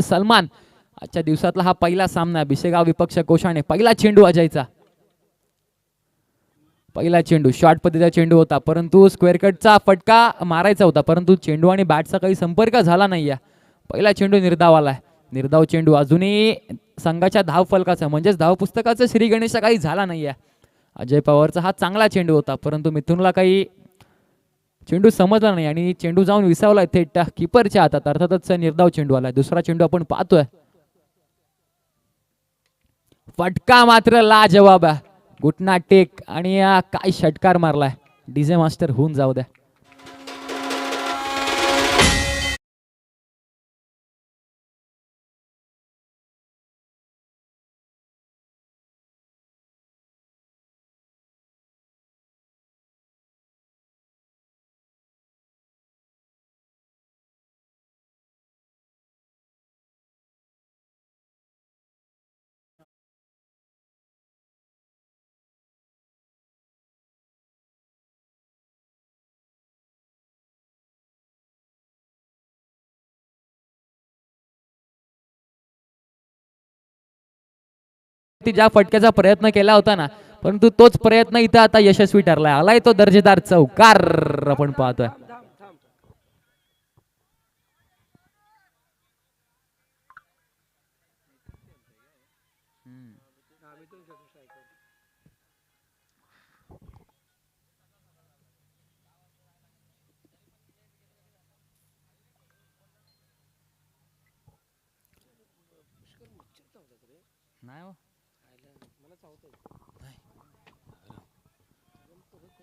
सलमान आजच्या दिवसातला हा पहिला सामना भिसेगाव विपक्ष कोशाणे. पहिला चेंडू अजयचा, पहिला चेंडू शॉर्ट पद्धतीचा चेंडू होता, परंतु स्क्वेअर कटचा फटका मारायचा होता, परंतु चेंडू आणि बॅटचा काही संपर्क झाला नाही. पहिला चेंडू निर्धाव आलाय. निर्धाव चेंडू अजूनही संघाच्या धाव फलकाचा म्हणजेच धाव पुस्तकाचं श्री गणेशा काही झाला नाहीये. अजय पवारचा हा चांगला चेंडू होता, परंतु मिथुनला काही चेंडू समजला नाही आणि चेंडू जाऊन विसावला थेट कीपरच्या हातात. अर्थातच निर्धाव चेंडू आला. दुसरा चेंडू आपण पाहतोय, फटका मात्र लाजवाब आहे. घुटना टेक आणि काय षटकार मारलाय. डीजे मास्टर होऊन जाऊ द्या. ज्या फटक्याचा प्रयत्न केला होता ना, परंतु तोच प्रयत्न इथं आता यशस्वी ठरलाय. आलाय तो दर्जेदार चौकार आपण पाहतोय.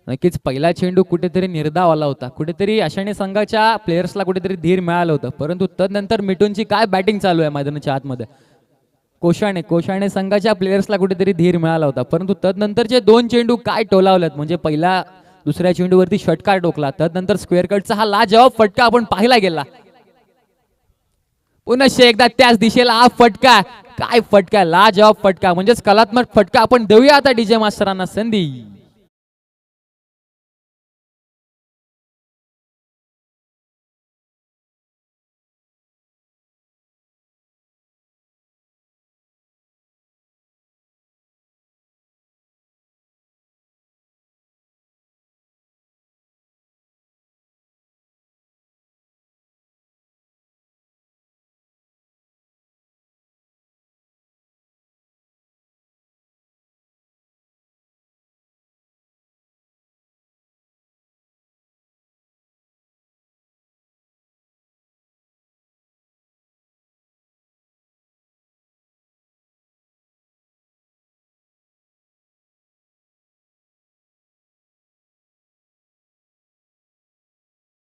नक्कीच पहिला चेंडू कुठेतरी निर्धाव आला होता. कुठेतरी अशाने संघाच्या प्लेयर्सला कुठेतरी धीर मिळालं होतं, परंतु तदनंतर मिठूनची काय बॅटिंग चालू आहे मैदानाच्या आतमध्ये. कोशाणे संघाच्या प्लेयर्सला कुठेतरी धीर मिळाला होता, परंतु तदनंतरचे दोन चेंडू काय टोलावलेत. म्हणजे पहिला दुसऱ्या चेंडूवरती षटकार टोकला, तदनंतर स्क्वेअर कटचा हा लाजवाब फटका आपण पाहिला गेला. पुन्हा एकदा त्याच दिशेला हा फटका, काय फटका, लाजवाब फटका, म्हणजेच कलात्मक फटका. आपण देऊया आता डीजे मास्तरांना संधी.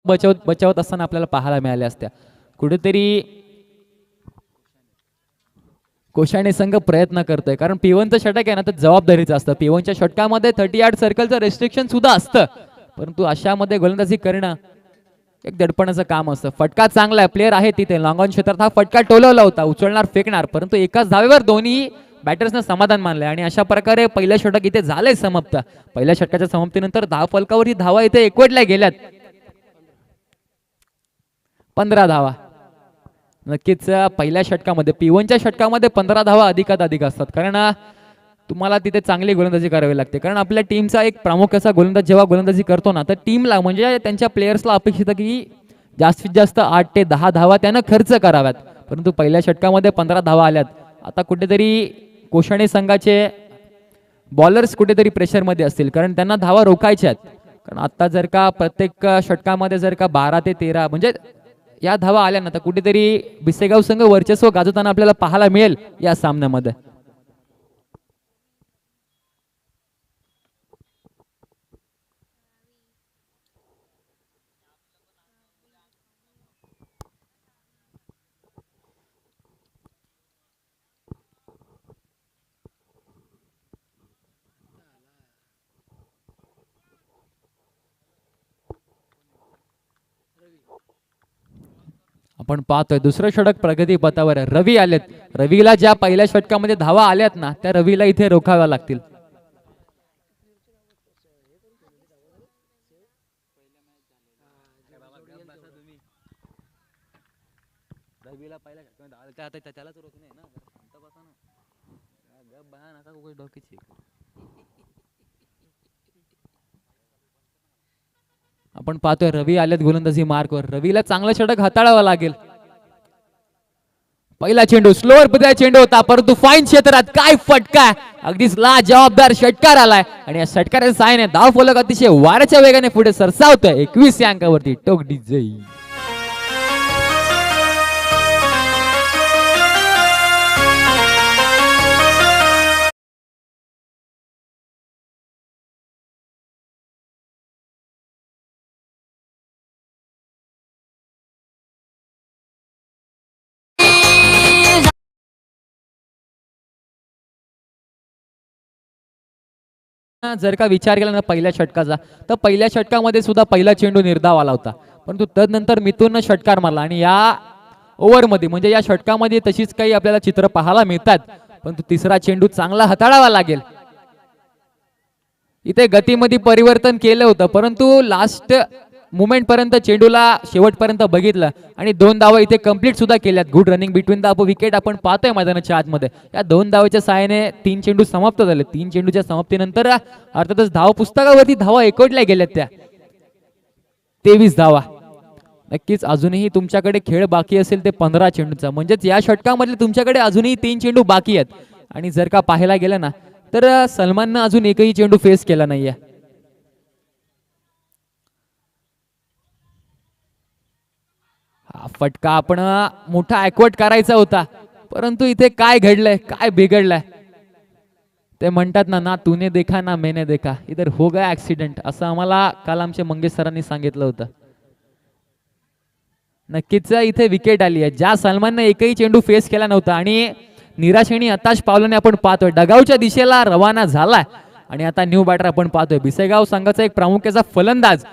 बचावत असताना आपल्याला पाहायला मिळाल्या असत्या. कुठेतरी कोशाणे संघ प्रयत्न करतोय, कारण P1चं षटक आहे ना, तर जबाबदारीचं असतं. P1च्या षटकामध्ये 30 यार्ड सर्कलचं रेस्ट्रिक्शन सुद्धा असतं, परंतु अशामध्ये गोलंदाजी करणं एक दडपणाचं काम असतं. फटका चांगला आहे, प्लेअर आहे तिथे लॉंग ऑन क्षेत्रात. हा फटका टोलवला होता, उचलणार फेकणार, परंतु एकाच धावेवर दोन्ही बॅटर्सनं समाधान मानलंय आणि अशा प्रकारे पहिलं षटक इथे झालंय समाप्त. पहिल्या षटकाच्या समाप्तीनंतर धाव फलकावर ही धावा इथे एकवटल्या गेल्यात. 15 धावा. नक्कीच पहिल्या षटकामध्ये P1च्या षटकामध्ये 15 धावा अधिकात अधिक असतात, कारण तुम्हाला तिथे चांगली गोलंदाजी करावी लागते. कारण आपल्या टीमचा एक प्रमुख असा गोलंदाज जेव्हा गोलंदाजी करतो ना, तर टीमला म्हणजे त्यांच्या प्लेयर्सला अपेक्षित की जास्तीत जास्त 8 ते 10 धावा त्यानं खर्च कराव्यात, परंतु पहिल्या षटकामध्ये 15 धावा आल्यात. आता कुठेतरी कोशाणे संघाचे बॉलर्स कुठेतरी प्रेशरमध्ये असतील, कारण त्यांना धावा रोखायच्या आहेत. कारण आता जर का प्रत्येक षटकामध्ये जर का 12 ते 13 म्हणजे या धावा आल्या ना, तर कुठेतरी भिसेगाव संघ वर्चस्व गाजवताना आपल्याला पाहायला मिळेल या सामन्यामध्ये. आपण पाहतोय दुसरं षटक प्रगती पथावर. रवी आलेत. रवीला ज्या पहिल्या षटकामध्ये धावा आल्यात ना, त्या रवीला इथे रोखाव्या लागतील. रवीला पहिल्या त्यालाच रोख नाही ना, शांत बसा ना, बया नका उगाच डोक्याची. आपण पाहतोय रवी आलेत गोलंदाजी मार्कवर. रवीला चांगलं षटक हाताळावं लागेल. पहिला चेंडू स्लोअर मध्ये चेंडू होता, परंतु फाईन क्षेत्रात काय फटका, अगदीच ला जबाबदार षटकार आलाय आणि या षटकाराच्या साहाय्याने धाव फलक अतिशय वाऱ्याच्या वेगाने पुढे सरसावतोय. 21 या अंकावरती टोक डिजई. जर का विचार केला ना पहिल्या षटकाचा, तर पहिल्या षटकामध्ये सुद्धा पहिला चेंडू निर्धाव आला होता, परंतु तदनंतर मिथुननं षटकार मारला आणि या ओव्हरमध्ये म्हणजे या षटकामध्ये तशीच काही आपल्याला चित्र पाहायला मिळतात. परंतु तिसरा चेंडू चांगला हाताळावा लागेल. इथे गतीमध्ये परिवर्तन केलं होतं, परंतु लास्ट मुमेंट पर्यंत चेंडूला शेवटपर्यंत बघितलं आणि 2 धावा इथे कंप्लीट सुद्धा केल्यात. Good running between the wicket आपण पाहतोय मैदानाच्या आतमध्ये. या 2 धावाच्या सहाय्याने 3 चेंडू समाप्त झाले. 3 चेंडूच्या समाप्तीनंतर अर्थातच धाव पुस्तकावरती धावा एकवटल्या गेल्यात त्या 23 धावा. नक्कीच अजूनही तुमच्याकडे खेळ बाकी असेल ते 15 चेंडूचा, म्हणजेच या षटकामधले तुमच्याकडे अजूनही 3 चेंडू बाकी आहेत. आणि जर का पाहायला गेलं ना तर सलमाननं अजून एकही चेंडू फेस केला नाहीये. फटका आपण मोठा ॲक्वर्ट करायचा होता, परंतु इथे काय घडलंय, काय बिघडलंय ते म्हणतात ना, ना तूने देखा ना मैंने देखा, इधर हो गया ऍक्सिडेंट, असं आम्हाला काल आमच्या मंगेश सरांनी सांगितलं होतं. नक्कीच इथे विकेट आली आहे. ज्या सलमाननं एकही चेंडू फेस केला नव्हता आणि निराशेने हताश पावलाने आपण पाहतोय डगावच्या दिशेला रवाना झालाय. आणि आता न्यू बॅटर आपण पाहतोय बिसेगाव संघाचा एक प्रामुख्याचा फलंदाज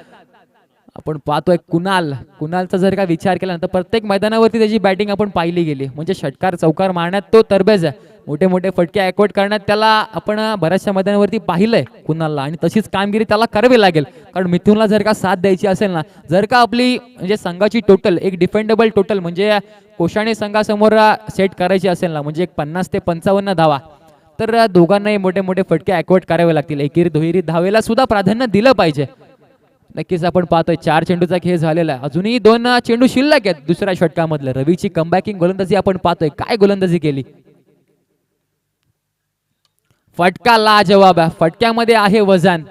आपण पाहतोय कुणालचा जर का विचार केला तर प्रत्येक मैदानावरती त्याची बॅटिंग आपण पाहिली गेली. म्हणजे षटकार चौकार मारण्यात तो तरबेज आहे, मोठे मोठे फटके ॲक्वर्ट करण्यात त्याला आपण बऱ्याचशा मैदानावरती पाहिलंय कुणालला. आणि तशीच कामगिरी त्याला करावी लागेल, कारण मिथुनला जर का साथ द्यायची असेल ना, जर का आपली म्हणजे संघाची टोटल एक डिफेंडेबल टोटल म्हणजे कोशाणे संघासमोर सेट करायची असेल ना, म्हणजे एक 50 ते 55 धावा, तर दोघांनाही मोठे मोठे फटके ॲक्वर्ट करावे लागतील. एकेरी दुहेरी धावेला सुद्धा प्राधान्य दिलं पाहिजे. नक्कीच आपण पाहतोय 4 चेंडूचा खेळ झालेला आहे, अजूनही 2 चेंडू शिल्लक आहेत दुसऱ्या षटकामधलं. रवीची कमबॅकिंग गोलंदाजी आपण पाहतोय, काय गोलंदाजी केली. फटका लाजवाब आहे, फटक्यामध्ये आहे वजन,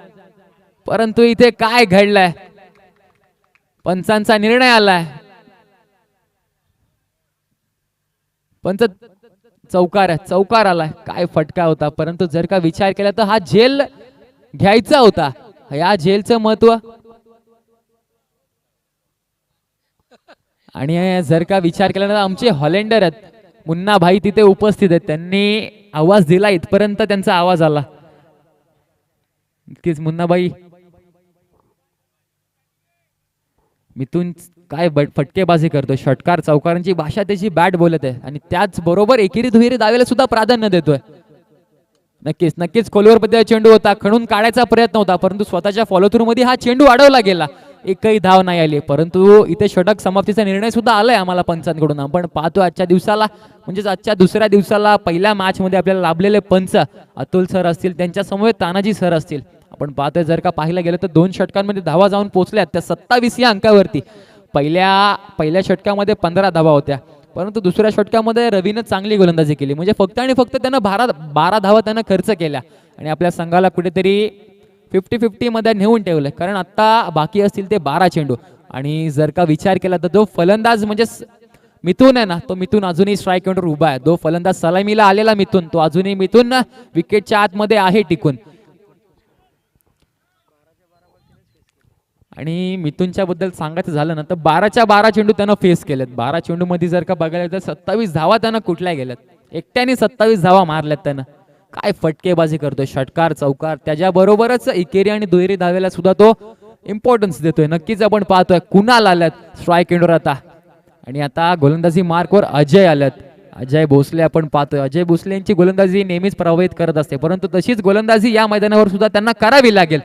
परंतु इथे काय घडलंय, पंचांचा निर्णय आलाय. पंच चौकार आलाय. काय फटका होता, परंतु जर का विचार केला तर हा झेल घ्यायचा होता. या झेलचं महत्व आणि जर का विचार केला तर आमचे हॉलेंडर आहेत मुन्ना भाई तिथे उपस्थित आहेत, त्यांनी आवाज दिला, इथपर्यंत त्यांचा आवाज आला. नक्कीच मुन्नाबाई मिथून काय फटकेबाजी करतोय, षटकार चौकारांची भाषा त्याची बॅट बोलत आहे आणि त्याच बरोबर एकेरी दुहेरी दावेला सुद्धा प्राधान्य देतोय. नक्कीच खोलवर पद्धतीचा चेंडू होता, खणून काढायचा प्रयत्न होता, परंतु स्वतःच्या फॉलो थ्रू मध्ये हा चेंडू अडवला गेला. एकही धाव नाही आली, परंतु इथे षटक समाप्तीचा निर्णय सुद्धा आलाय आम्हाला पंचांकडून. आपण पाहतो आजच्या दिवसाला म्हणजेच आजच्या दुसऱ्या दिवसाला पहिल्या मॅच मध्ये आपल्याला लाभलेले पंच अतुल सर असतील, त्यांच्या समोर तानाजी सर असतील. आपण पाहतोय जर का पाहायला गेलं तर 2 षटकांमध्ये धावा जाऊन पोहोचल्यात त्या 27 या अंकावरती. पहिल्या षटकामध्ये 15 धावा होत्या, परंतु दुसऱ्या षटकामध्ये रवीनं चांगली गोलंदाजी केली. म्हणजे फक्त आणि फक्त त्यानं 12 धावा त्यानं खर्च केल्या आणि आपल्या संघाला कुठेतरी 50-50 मध्ये नेऊन ठेवलं, कारण आता बाकी असतील ते 12 चेंडू. आणि जर का विचार केला तर जो फलंदाज म्हणजे मिथून आहे ना, तो मिथून अजूनही स्ट्राईक काउंटर उभा आहे. जो फलंदाज सलामीला आलेला मिथून, तो अजूनही मिथून विकेटच्या आतमध्ये आहे टिकून. आणि मिथुनच्या बद्दल सांगायचं झालं ना तर 12च्या 12 चेंडू त्यानं फेस केलेत. 12 चेंडू मध्ये जर का बघायला तर 27 धावा त्यानं कुठल्या गेल्यात, एकट्याने 27 धावा मारल्यात त्यानं. काय फटकेबाजी करतोय, षटकार चौकार, त्याच्याबरोबरच एकेरी आणि दुहेरी धावेला सुद्धा तो इम्पॉर्टन्स देतोय. नक्कीच आपण पाहतोय कुणाल आल्यात स्ट्राईक एंडवर आता, आणि आता गोलंदाजी मार्कवर अजय आल्यात. अजय भोसले आपण पाहतोय, अजय भोसले यांची गोलंदाजी नेहमीच प्रभावित करत असते, परंतु तशीच गोलंदाजी या मैदानावर सुद्धा त्यांना करावी लागेल.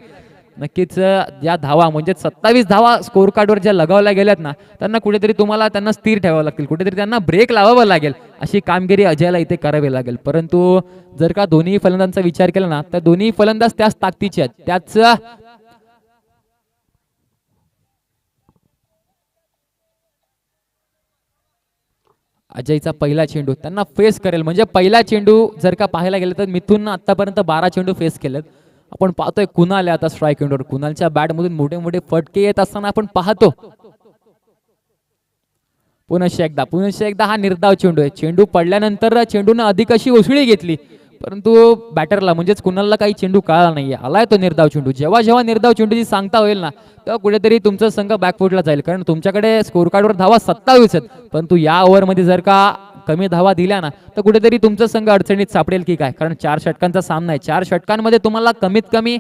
नक्कीच या धावा म्हणजे 27 धावा स्कोर कार्डवर ज्या लगावल्या गेल्यात ना, त्यांना कुठेतरी तुम्हाला त्यांना स्थिर ठेवावं लागतील, कुठेतरी त्यांना ब्रेक लावावं लागेल. अशी कामगिरी अजयला इथे करावी लागेल. परंतु जर का दोन्ही फलंदाजांचा विचार केला ना, तर दोन्ही फलंदाज त्याच ताकदीचे आहेत, त्याच अजयचा पहिला चेंडू त्यांना फेस करेल. म्हणजे पहिला चेंडू जर का पाहायला गेलं तर मिथुननं आतापर्यंत 12 चेंडू फेस केलेत. आपण पाहतोय कुणाल आता स्ट्राईक एंडवर, कुणालच्या बॅट मधून मोठे मोठे फटके येत असताना आपण पाहतो. पुनश्च एकदा हा निर्धाव चेंडू आहे. चेंडू पडल्यानंतर चेंडूनं अधिक अशी उसळी घेतली, परंतु बॅटरला म्हणजेच कुणालला काही चेंडू कळाला नाहीये. आलाय तो निर्धाव चेंडू. जेव्हा जेव्हा निर्धाव चेंडूची सांगता होईल ना, तेव्हा कुठेतरी तुमचा संघ बॅकफुटला जाईल. कारण तुमच्याकडे स्कोर कार्डवर धावा 27 आहेत, परंतु या ओव्हरमध्ये जर का कमी धावा दिल्या ना, तर कुठेतरी तुमचा संघ अडचणीत सापडेल की काय. कारण 4 षटकांचा सामना आहे. 4 षटकांमध्ये तुम्हाला कमीत कमी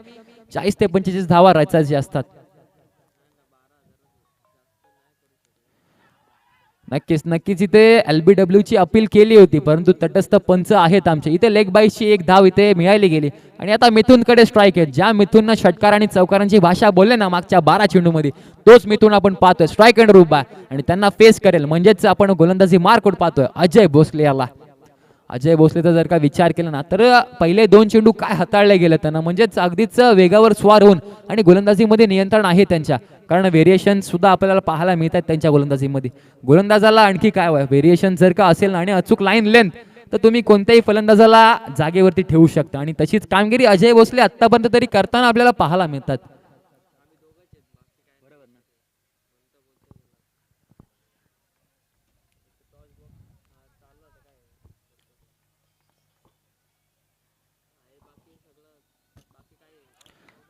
40 ते 45 धावा रचायच्या असतात. नक्कीच नक्कीच इथे LBW ची अपील केली होती, परंतु तटस्थ पंच आहेत आमचे. इथे लेग बाईसची एक धाव इथे मिळाली गेली आणि आता मिथुनकडे स्ट्राईक आहे. ज्या मिथुननं षटकार आणि चौकारांची भाषा बोलले ना मागच्या 12 चेंडूमध्ये, तोच मिथुन आपण पाहतोय स्ट्राईक एंड उभा आणि त्यांना फेस करेल. म्हणजेच आपण गोलंदाजी मार्कआउट पाहतोय अजय भोसले याला. अजय भोसलेचा जर का विचार केला ना, तर पहिले 2 चेंडू काय हाताळले गेले त्यांना, म्हणजेच अगदीच वेगावर स्वार होऊन आणि गोलंदाजीमध्ये नियंत्रण आहे त्यांच्या. कारण व्हेरिएशन सुद्धा आपल्याला पाहायला मिळतात त्यांच्या गोलंदाजीमध्ये. गोलंदाजाला आणखी काय व्हेरिएशन जर का असेल ना आणि अचूक लाईन लेंथ, तर तुम्ही कोणत्याही फलंदाजाला जागेवरती ठेवू शकता. आणि तशीच कामगिरी अजय भोसले आतापर्यंत तरी करताना आपल्याला पाहायला मिळतात.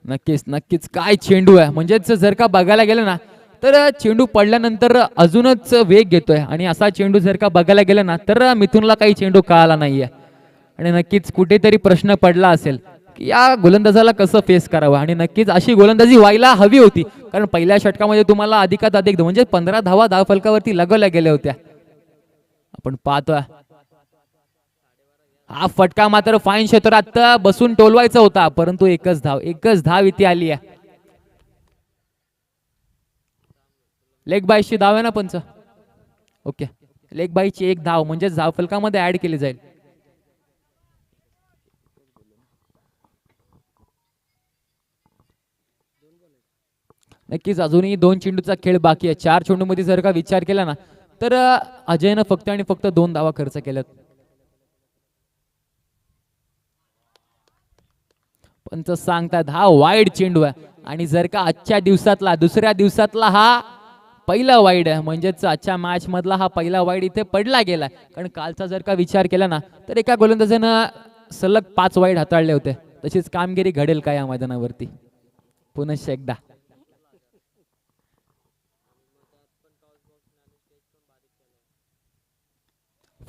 नक्कीच नक्कीच काय चेंडू आहे. म्हणजेच जर का बघायला गेलं ना, तर चेंडू पडल्यानंतर अजूनच वेग घेतोय आणि असा चेंडू जर का बघायला गेलं ना, तर मिथुनला काही चेंडू कळाला नाहीये. आणि नक्कीच कुठेतरी प्रश्न पडला असेल की या गोलंदाजाला कसं फेस करावं. आणि नक्कीच अशी गोलंदाजी व्हायला हवी होती, कारण पहिल्या षटकामध्ये तुम्हाला अधिकात अधिक म्हणजे 15 धावा धावफलकावरती लगवल्या गेल्या होत्या. आपण पाहतोय हा फटका मात्र फाईन क्षेत्रात बसून टोलवायचा होता, परंतु एकच धाव इथे आली आहे. लेग बाईसची धाव आहे ना पंच. ओके, लेग बाईची एक धाव म्हणजे धाव फलकामध्ये ऍड केली जाईल. नक्कीच अजूनही 2 चेंडूचा खेळ बाकी आहे. 4 चेंडूमध्ये जर का विचार केला ना, तर अजयनं फक्त आणि फक्त 2 धावा खर्च केल्यात. पंच सांगतात हा वाईड चेंडू आहे आणि जर का आजच्या दिवसातला दुसऱ्या दिवसातला हा पहिला वाईड आहे, म्हणजेच आजच्या मॅच मधला हा पहिला वाईड इथे पडला गेला. कारण कालचा जर का विचार केला ना, तर एका गोलंदाजानं सलग 5 वाईड हाताळले होते. तशीच कामगिरी घडेल का या मैदानावरती. पुनश्च एकदा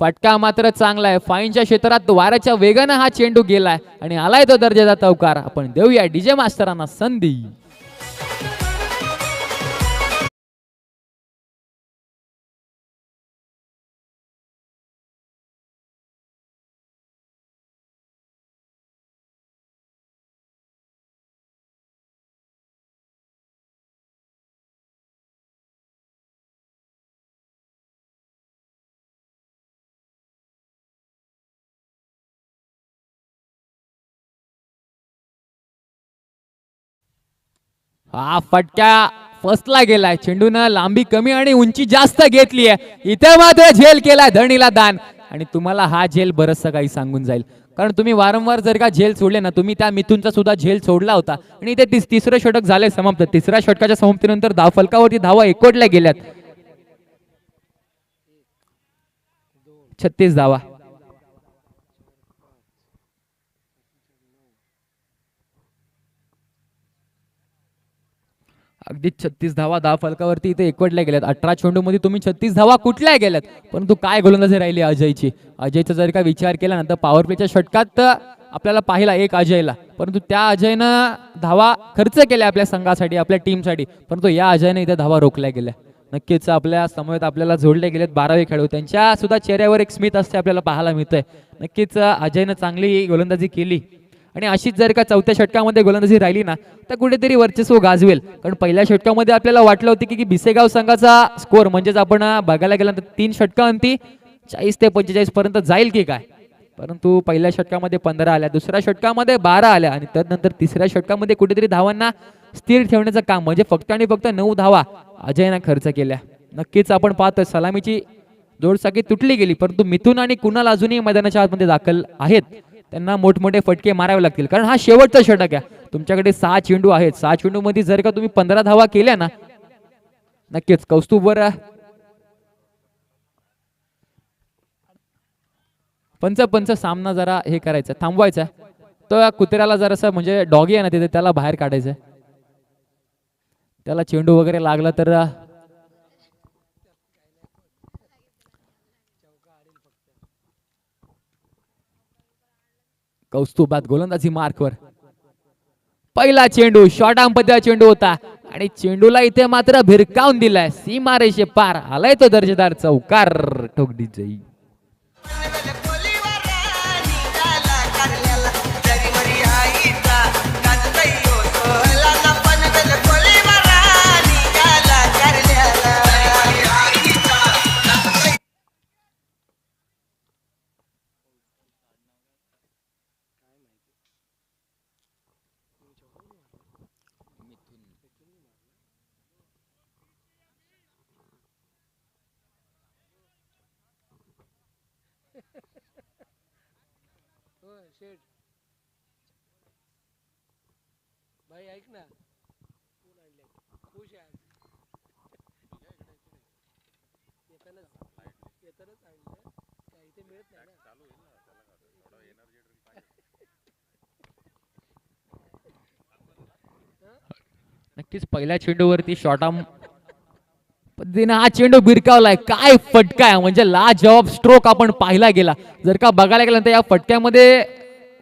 फटका मात्र चांगला आहे. फाईनच्या क्षेत्रात वाऱ्याच्या वेगानं हा चेंडू गेलाय आणि आलाय तो दर्जाचा चौकार. आपण देऊया डीजे मास्तरांना संधी. हा फटका फसला गेलाय. चेंडूनं लांबी कमी आणि उंची जास्त घेतली आहे. इथे मात्र झेल केलाय धरणीला दान. आणि तुम्हाला हा झेल बरचसं काही सांगून जाईल, कारण तुम्ही वारंवार जर का झेल सोडले ना, तुम्ही त्या मिथुनचा सुद्धा झेल सोडला होता आणि ते तिसरं षटक झाले समाप्त. तिसऱ्या षटकाच्या समाप्तीनंतर धावफलकावरती धावा एकवटल्या गेल्यात. 36 धावा. अगदी 36 धावा फलकावरती इथे एकवटल्या गेल्यात. 18 चेंडू मध्ये तुम्ही 36 धावा कुठल्या गेल्यात, परंतु काय गोलंदाजी राहिली अजयची. अजयचा जर का विचार केला ना, तर पॉवर प्लेच्या षटकात आपल्याला पाहिला एक अजयला, परंतु त्या अजयनं धावा खर्च केल्या आपल्या संघासाठी, आपल्या टीमसाठी, परंतु या अजयने इथे धावा रोखल्या गेल्या. नक्कीच आपल्या समोर आपल्याला जोडले गेलेत 12वे खेळाडू. त्यांच्या सुद्धा चेहऱ्यावर एक स्मित असते आपल्याला पाहायला मिळतंय. नक्कीच अजयनं चांगली गोलंदाजी केली आणि अशीच जर का चौथ्या षटकामध्ये गोलंदाजी राहिली ना तर कुठेतरी वर्चस्व गाजवेल. कारण पहिल्या षटकामध्ये आपल्याला वाटलं होतं की बिसेगाव संघाचा स्कोअर म्हणजेच आपण बघायला गेल्यानंतर 3 षटकांती 40 ते 45 पर्यंत जाईल की काय, परंतु पहिल्या षटकामध्ये 15 आल्या, दुसऱ्या षटकामध्ये 12 आल्या आणि त्यानंतर तिसऱ्या षटकामध्ये कुठेतरी धावांना स्थिर ठेवण्याचं काम म्हणजे फक्त आणि फक्त 9 धावा अजयने खर्च केल्या. नक्कीच आपण पाहतोय सलामीची जोडसाकी तुटली गेली, परंतु मिथुन आणि कुणाल अजूनही मैदानाच्या आतमध्ये दाखल आहेत. त्यांना मोठमोठे फटके मारावे लागतील कारण हा शेवटचा षटक आहे. तुमच्याकडे 6 चेंडू आहेत, 6 चेंडू मध्ये जर का तुम्ही 15 धावा केल्या ना नक्कीच कौस्तुभवर पंच सामना जरा हे करायचं थांबवायचा. तो कुत्र्याला जरासं म्हणजे डॉगी आहे ना तिथे त्याला बाहेर काढायचं, त्याला चेंडू वगैरे लागला तर कौस्तुभात गोलंदाजी मार्कवर पहिला चेंडू शॉर्ट आर्म पद्धतीचा चेंडू होता आणि चेंडूला इथे मात्र भिरकावून दिलाय सीमारेषे पार आलाय तो दर्जेदार चौकार ठोकडी जाई. भाई ऐक ना, खुश आहे येतानाच आणलं काय इथे मिळत नाही ना. नक्कीच पहिल्या चेंडूवरती शॉर्ट आर्म पद्धतीने हा चेंडू भिरकावलाय. काय फटका आहे म्हणजे लाजवाब स्ट्रोक आपण पाहिला गेला. जर का बघायला गेलं तर या फटक्यामध्ये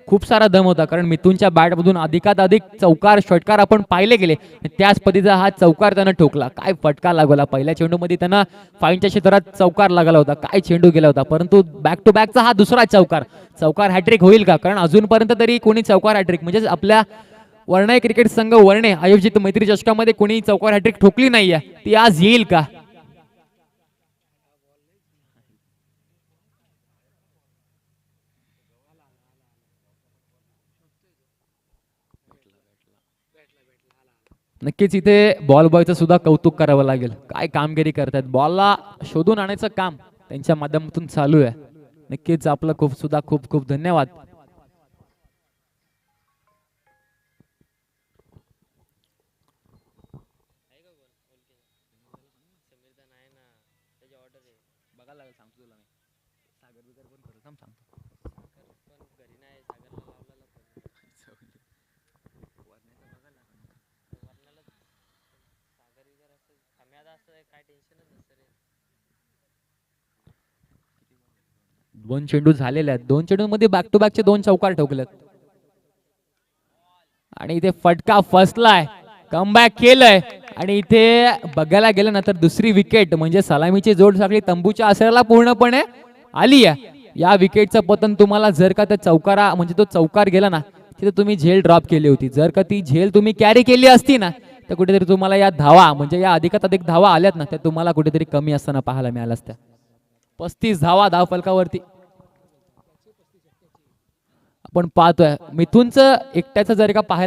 खूप सारा दम होता कारण मिथुनच्या बॅटमधून अधिकाधिक चौकार षटकार आपण पाहिले गेले. त्याच पद्धतीचा हा चौकार त्यानं ठोकला. काय फटका लागला. पहिल्या चेंडूमध्ये त्यांना फाईनच्या क्षेत्रात चौकार लागला होता, काय चेंडू गेला होता, परंतु बॅक टू बॅकचा हा दुसरा चौकार हॅट्रिक होईल का, कारण अजूनपर्यंत तरी कोणी चौकार हॅट्रिक म्हणजे आपल्या वर्णे क्रिकेट संघ वर्णे आयोजित मैत्री चषकामध्ये कोणी चौकार हॅट्रिक ठोकली नाहीये, ती आज येईल का. नक्कीच इथे बॉल बॉयचं सुद्धा कौतुक करावं लागेल. काय कामगिरी करतात, बॉलला शोधून आणायचं काम त्यांच्या माध्यमातून चालू आहे. नक्कीच आपलं खूप खूप धन्यवाद. दोन चेंडू झालेले आहेत, दोन चेंडूंमध्ये बॅक टू बॅकचे 2 चौकार ठोकलेत आणि इथे फटका फसलाय, कमबॅक केलंय आणि इथे बघायला गेलं ना तर दुसरी विकेट म्हणजे सलामीची जोड साखळी तंबूच्या आसऱ्याला पूर्णपणे आली आहे. या विकेटचं पतन तुम्हाला जर का त्या चौकारा म्हणजे तो चौकार गेला ना तिथे तुम्ही झेल ड्रॉप केली होती. जर का ती झेल तुम्ही कॅरी केली असती ना तर कुठेतरी तुम्हाला या धावा म्हणजे या अधिक धावा आल्यात ना त्या तुम्हाला कुठेतरी कमी असताना पाहायला मिळाल्या असत्या. 35 धावा धाव फलकावरती आपण पाहतोय. मिथुनचं एकट्याचं जर का पाहायला